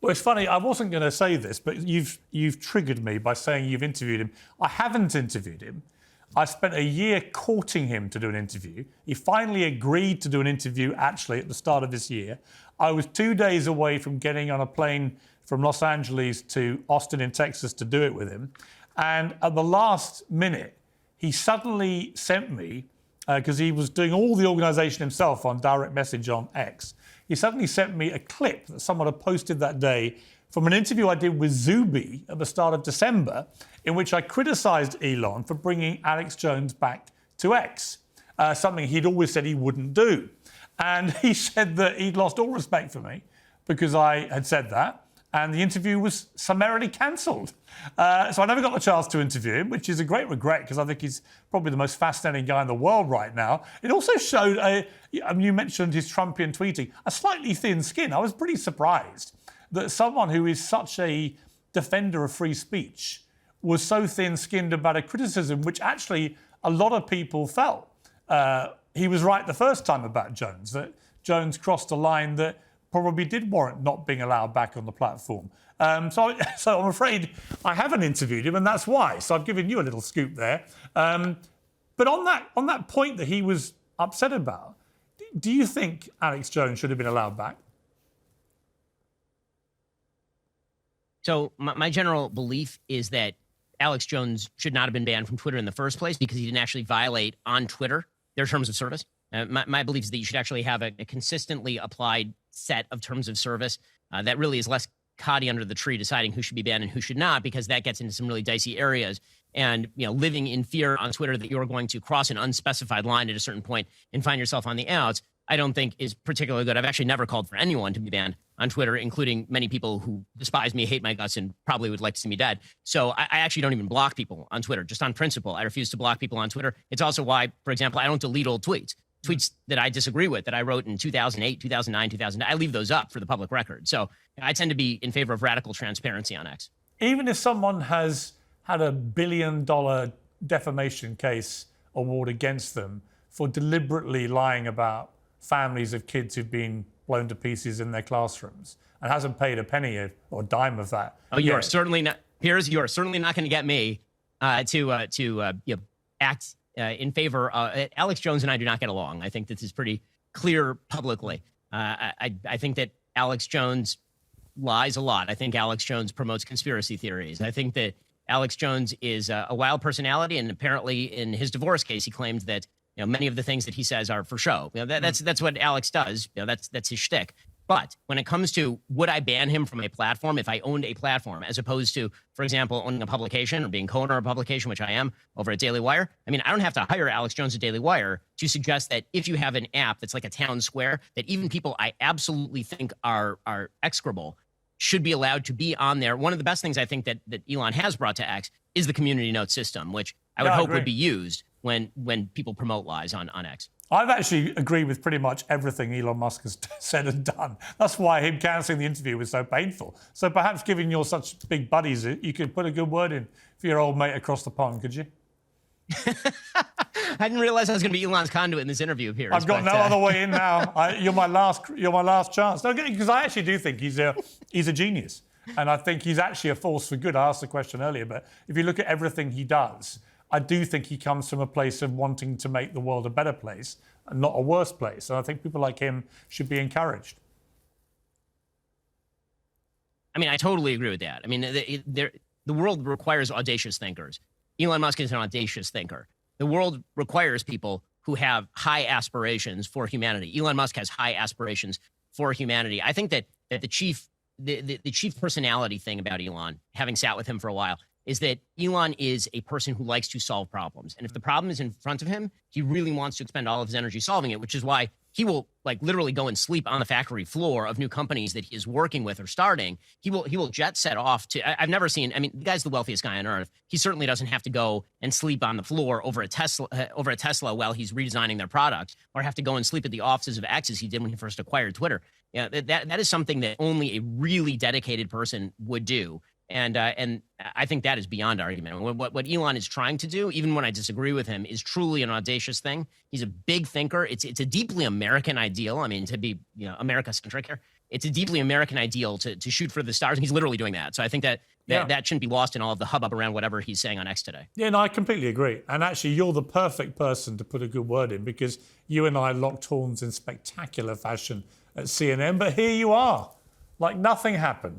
Well, it's funny. I wasn't going to say this, but you've triggered me by saying you've interviewed him. I haven't interviewed him. I spent a year courting him to do an interview. He finally agreed to do an interview, actually, at the start of this year. I was 2 days away from getting on a plane from Los Angeles to Austin in Texas to do it with him. And at the last minute, he suddenly sent me, because he was doing all the organisation himself on direct message on X, he suddenly sent me a clip that someone had posted that day from an interview I did with Zuby at the start of December, in which I criticised Elon for bringing Alex Jones back to X, something he'd always said he wouldn't do. And he said that he'd lost all respect for me because I had said that, and the interview was summarily cancelled. So I never got the chance to interview him, which is a great regret because I think he's probably the most fascinating guy in the world right now. It also showed, you mentioned his Trumpian tweeting, a slightly thin skin. I was pretty surprised that someone who is such a defender of free speech was so thin-skinned about a criticism which actually a lot of people felt. He was right the first time about Jones, that Jones crossed a line that probably did warrant not being allowed back on the platform. So I'm afraid I haven't interviewed him, and that's why. So I've given you a little scoop there. But on that point that he was upset about, do you think Alex Jones should have been allowed back? So my general belief is that Alex Jones should not have been banned from Twitter in the first place because he didn't actually violate on Twitter their terms of service. My belief is that you should actually have a consistently applied set of terms of service that really is less Cotty under the tree deciding who should be banned and who should not, because that gets into some really dicey areas. And living in fear on Twitter that you're going to cross an unspecified line at a certain point and find yourself on the outs, I don't think is particularly good. I've actually never called for anyone to be banned on Twitter, including many people who despise me, hate my guts, and probably would like to see me dead. So I actually don't even block people on Twitter, just on principle. I refuse to block people on Twitter. It's also why, for example, I don't delete old tweets that I disagree with, that I wrote in 2008, 2009, 2009. I leave those up for the public record. So I tend to be in favor of radical transparency on X. Even if someone has had a $1 billion defamation case award against them for deliberately lying about families of kids who've been blown to pieces in their classrooms and hasn't paid a penny or a dime of that. Oh, you are certainly not, Piers, you are certainly not going to get me to act in favor. Alex Jones and I do not get along. I think this is pretty clear publicly. I think that Alex Jones lies a lot. I think Alex Jones promotes conspiracy theories. I think that Alex Jones is a wild personality, and apparently in his divorce case, he claimed that many of the things that he says are for show. That's what Alex does. That's his shtick. But when it comes to would I ban him from a platform if I owned a platform, as opposed to, for example, owning a publication or being co-owner of a publication, which I am over at Daily Wire? I mean, I don't have to hire Alex Jones at Daily Wire to suggest that if you have an app that's like a town square, that even people I absolutely think are execrable should be allowed to be on there. One of the best things I think that Elon has brought to X is the community note system, which I would hope would be used when people promote lies on X. I've actually agreed with pretty much everything Elon Musk has said and done. That's why him cancelling the interview was so painful. So perhaps, given you're such big buddies, you could put a good word in for your old mate across the pond, could you? I didn't realize I was going to be Elon's conduit in this interview, Piers. I've got no other way in now. You're my last chance. No, because I actually do think he's a genius, and I think he's actually a force for good. I asked the question earlier, but if you look at everything he does, I do think he comes from a place of wanting to make the world a better place and not a worse place. And I think people like him should be encouraged. I mean, I totally agree with that. I mean, the world requires audacious thinkers. Elon Musk is an audacious thinker. The world requires people who have high aspirations for humanity. Elon Musk has high aspirations for humanity. I think that the chief personality thing about Elon, having sat with him for a while, is that Elon is a person who likes to solve problems. And if the problem is in front of him, he really wants to expend all of his energy solving it, which is why he will literally go and sleep on the factory floor of new companies that he is working with or starting. He will jet set off to, I've never seen, I mean, the guy's the wealthiest guy on earth. He certainly doesn't have to go and sleep on the floor over a Tesla while he's redesigning their product, or have to go and sleep at the offices of X as he did when he first acquired Twitter. That is something that only a really dedicated person would do. And I think that is beyond argument. What Elon is trying to do, even when I disagree with him, is truly an audacious thing. He's a big thinker. It's a deeply American ideal. I mean, to be America-centric here, it's a deeply American ideal to shoot for the stars, and he's literally doing that. So I think that shouldn't be lost in all of the hubbub around whatever he's saying on X today. Yeah, no, I completely agree. And actually, you're the perfect person to put a good word in, because you and I locked horns in spectacular fashion at CNN, but here you are, like nothing happened.